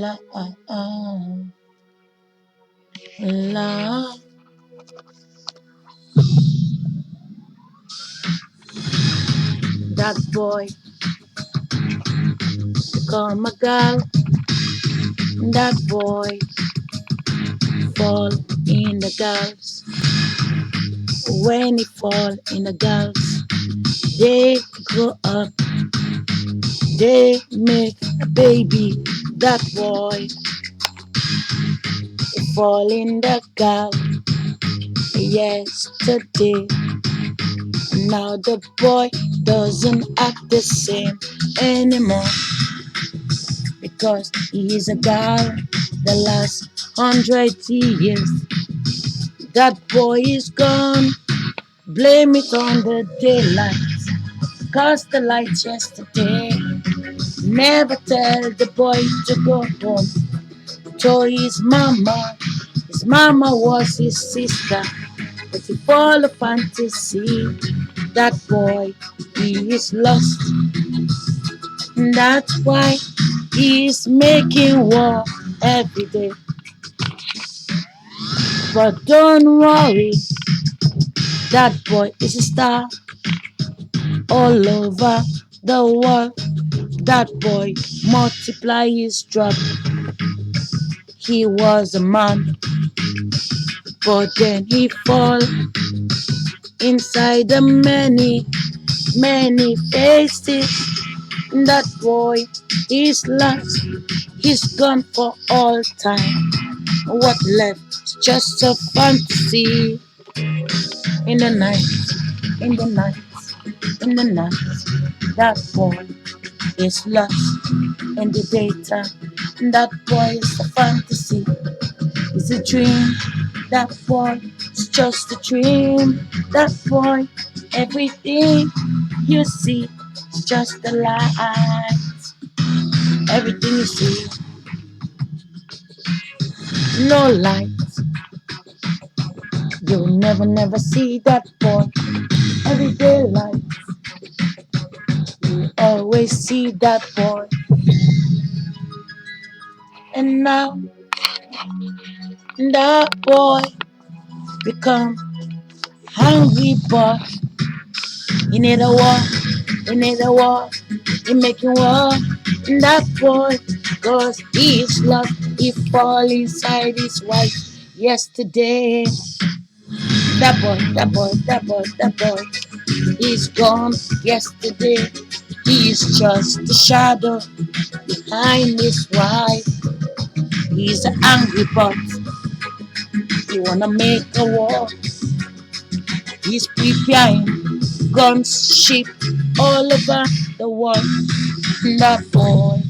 La, la. That boy become a girl. That boy fall in the girls. When he fall in the girls, they grow up. They make a baby. That boy fall in the girl yesterday. Now the boy doesn't act the same anymore because he is a girl. The last 100 years, that boy is gone. Blame it on the daylight, cause the light yesterday never tell the boy to go home. Told his mama was his sister, but he fall a fantasy. That boy, he is lost. That's why he's making war every day. But don't worry, that boy is a star all over the world. That boy multiply his drop. He was a man, but then he fall inside the many, many faces. That boy is lost. He's gone for all time. What left is just a fantasy. In the night, in the night, in the night, that boy is lost. In the daytime, that boy is a fantasy. It's a dream. That boy is just a dream. That boy, everything you see is just a lie. Everything you see, no light. You'll never, never see that boy. Everyday life, you always see that boy. And now that boy become hungry boy. He need a war, he need a war, he making war. And that boy, cause he is lost, he fall inside his wife yesterday. That boy, that boy, that boy, that boy, he's gone yesterday. He is just a shadow behind his wife. He's an angry but he wanna make a war. He's preparing guns, sheep all over the world. That boy